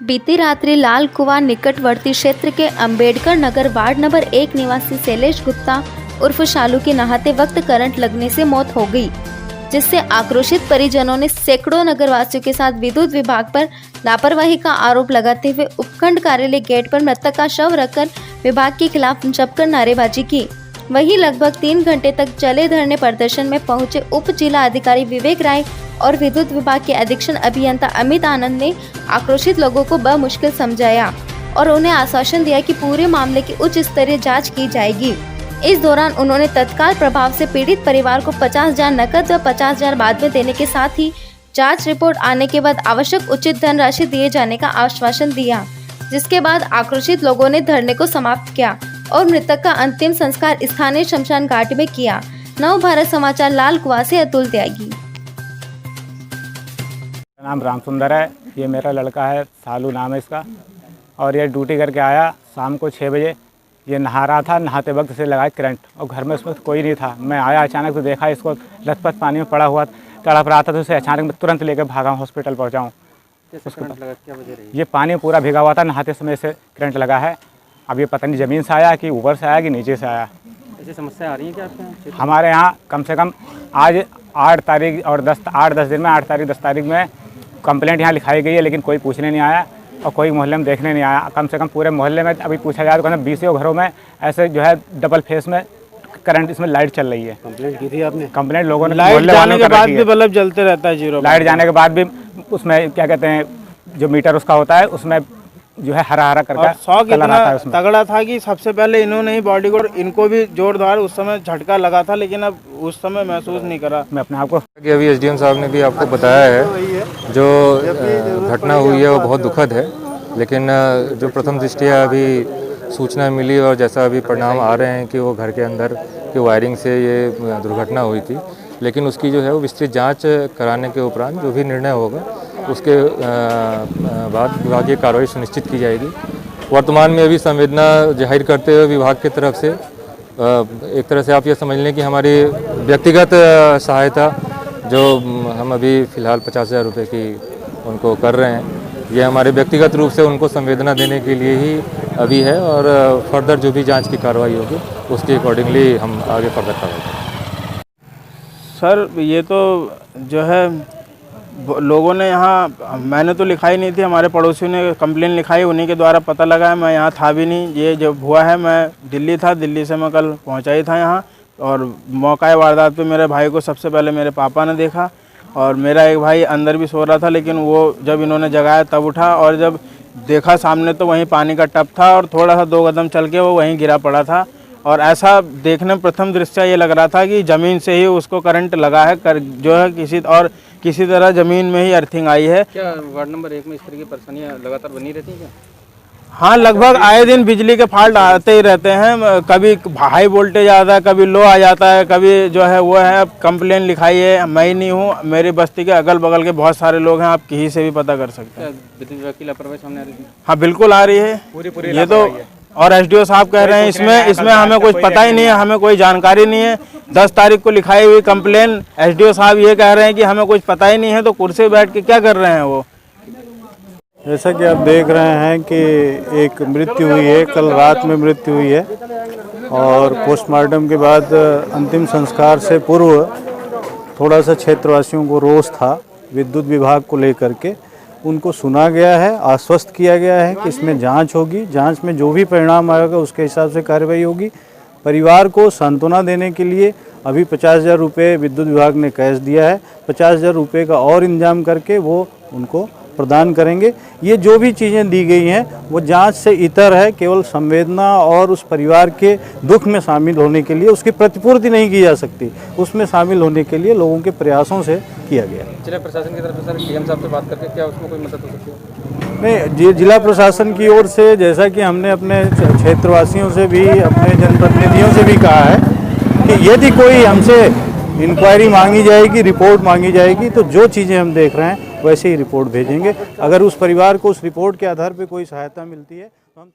बीती रात्रि लाल कुआं निकटवर्ती क्षेत्र के अंबेडकर नगर वार्ड नंबर 1 निवासी शैलेश गुप्ता उर्फ शालू की नहाते वक्त करंट लगने से मौत हो गई, जिससे आक्रोशित परिजनों ने सैकड़ों नगरवासियों के साथ विद्युत विभाग पर लापरवाही का आरोप लगाते हुए उपखंड कार्यालय गेट पर मृतक का शव रखकर विभाग के खिलाफ जमकर नारेबाजी की। वहीं लगभग 3 घंटे तक चले धरने प्रदर्शन में पहुंचे उप जिला अधिकारी विवेक राय और विद्युत विभाग के अधीक्षण अभियंता अमित आनंद ने आक्रोशित लोगों को बमुश्किल समझाया और उन्हें आश्वासन दिया कि पूरे मामले की उच्च स्तरीय जांच की जाएगी। इस दौरान उन्होंने तत्काल प्रभाव से पीड़ित परिवार को 50,000 नकद व 50,000 बाद में देने के साथ ही जांच रिपोर्ट आने के बाद आवश्यक उचित धनराशि दिए जाने का आश्वासन दिया, जिसके बाद आक्रोशित लोगों ने धरने को समाप्त किया और मृतक का अंतिम संस्कार स्थानीय शमशान घाट में किया। नव भारत समाचार लाल कुआं से अतुल त्यागी। नाम राम सुंदर है, ये मेरा लड़का है, सालू नाम है इसका। और ये ड्यूटी करके आया शाम को 6 बजे। ये नहा रहा था, नहाते वक्त से लगा करंट और घर में उस वक्त कोई नहीं था। मैं आया अचानक तो देखा इसको लथपथ पानी में पड़ा हुआ तड़प रहा था, तो उसे अचानक मैं तुरंत लेकर भागा हॉस्पिटल पहुँचाऊँ। ये पानी पूरा भीगा हुआ था, नहाते समय से करंट लगा है। अब ये पता नहीं ज़मीन से आया कि ऊपर से आया कि नीचे से आया। ऐसी समस्या आ रही है क्या आपके यहाँ? हमारे यहाँ कम से कम आज 8 तारीख और 10 दिन में 8 तारीख 10 तारीख में कंप्लेंट यहाँ लिखाई गई है, लेकिन कोई पूछने नहीं आया और कोई मोहल्ले में देखने नहीं आया। कम से कम पूरे मोहल्ले में अभी पूछा जाए तो 20 घरों में ऐसे जो है डबल फेस में करंट इसमें लाइट चल रही है। कंप्लेंट की थी आपने? कंप्लेंट लोगों ने लाइट जाने के बाद भी बल्ब जलते रहता है, जीरो लाइट जाने के बाद भी उसमें क्या कहते हैं जो मीटर उसका होता है उसमें जो है हरा हरा करके शॉक इतना तगड़ा था कि सबसे पहले इन्होंने ही बॉडी को इनको भी जोरदार उस समय झटका लगा था, लेकिन अब उस समय महसूस नहीं करा मैं अपने आप को। अभी एसडीएम साहब ने भी आपको बताया है जो घटना हुई है वो बहुत दुखद है, लेकिन जो प्रथम दृष्टया अभी सूचना मिली और जैसा अभी परिणाम आ रहे हैं कि वो घर के अंदर की वायरिंग से ये दुर्घटना हुई थी, लेकिन उसकी जो है वो विस्तृत जांच कराने के उपरांत जो भी निर्णय होगा उसके बाद विभागीय कार्रवाई सुनिश्चित की जाएगी। वर्तमान में अभी संवेदना जाहिर करते हुए विभाग की तरफ से एक तरह से आप ये समझ लें कि हमारी व्यक्तिगत सहायता जो हम अभी फ़िलहाल 50,000 रुपये की उनको कर रहे हैं, ये हमारे व्यक्तिगत रूप से उनको संवेदना देने के लिए ही अभी है और फर्दर जो भी जांच की कार्रवाई होगी उसके अकॉर्डिंगली हम आगे फर्दर कार्रवाई करेंगे। सर ये तो जो है लोगों ने यहाँ, मैंने तो लिखाई नहीं थी, हमारे पड़ोसियों ने कंप्लेन लिखाई, उन्हीं के द्वारा पता लगा है। मैं यहाँ था भी नहीं, ये जब हुआ है मैं दिल्ली था, दिल्ली से मैं कल पहुँचा ही था यहाँ। और मौका वारदात पे मेरे भाई को सबसे पहले मेरे पापा ने देखा और मेरा एक भाई अंदर भी सो रहा था, लेकिन वो जब इन्होंने जगाया तब उठा और जब देखा सामने तो वहीं पानी का टप था और थोड़ा सा 2 कदम चल के वो वहीं गिरा पड़ा था। और ऐसा देखने में प्रथम दृष्टया ये लग रहा था कि ज़मीन से ही उसको करंट लगा है, जो है किसी तरह ज़मीन में ही अर्थिंग आई है। क्या वार्ड नंबर 1 में इस तरह की परेशानियाँ लगातार बनी रहती हैं क्या? हाँ, लगभग आए दिन बिजली के फॉल्ट आते ही रहते हैं। कभी हाई वोल्टेज आता है, कभी लो आ जाता है, कभी जो है वो है। कंप्लेन लिखाई है, मैं ही नहीं हूँ, मेरी बस्ती के अगल बगल के बहुत सारे लोग हैं, आप कहीं से भी पता कर सकते हैं। विद्युत विभाग की लापरवाही सामने आ रही है? हाँ बिल्कुल आ रही है, पूरी ये तो। और एसडीओ साहब कह रहे हैं इसमें हमें कुछ पता ही नहीं है, हमें कोई जानकारी नहीं है। 10 तारीख को लिखाई हुई कंप्लेन, एसडीओ साहब ये कह रहे हैं कि हमें कुछ पता ही नहीं है, तो कुर्सी पे बैठ के क्या कर रहे हैं वो। जैसा कि आप देख रहे हैं कि एक मृत्यु हुई है, कल रात में मृत्यु हुई है और पोस्टमार्टम के बाद अंतिम संस्कार से पूर्व थोड़ा सा क्षेत्रवासियों को रोष था विद्युत विभाग को लेकर के। उनको सुना गया है, आश्वस्त किया गया है कि इसमें जांच होगी, जांच में जो भी परिणाम आएगा उसके हिसाब से कार्रवाई होगी। परिवार को सांत्वना देने के लिए अभी 50,000 रुपये विद्युत विभाग ने कैश दिया है, 50,000 रुपये का और इंतजाम करके वो उनको प्रदान करेंगे। ये जो भी चीज़ें दी गई हैं वो जांच से इतर है, केवल संवेदना और उस परिवार के दुख में शामिल होने के लिए, उसकी प्रतिपूर्ति नहीं की जा सकती, उसमें शामिल होने के लिए लोगों के प्रयासों से किया गया। जिला प्रशासन की तरफ से सर डीएम साहब से बात करके क्या उसमें कोई मदद हो सकती है? नहीं, जिला प्रशासन की ओर से जैसा कि हमने अपने क्षेत्रवासियों से भी, अपने जनप्रतिनिधियों से भी कहा है कि यदि कोई हमसे इंक्वायरी मांगी जाएगी, रिपोर्ट मांगी जाएगी, तो जो चीज़ें हम देख रहे हैं वैसे ही रिपोर्ट भेजेंगे। अगर उस परिवार को उस रिपोर्ट के आधार पर कोई सहायता मिलती है तो हम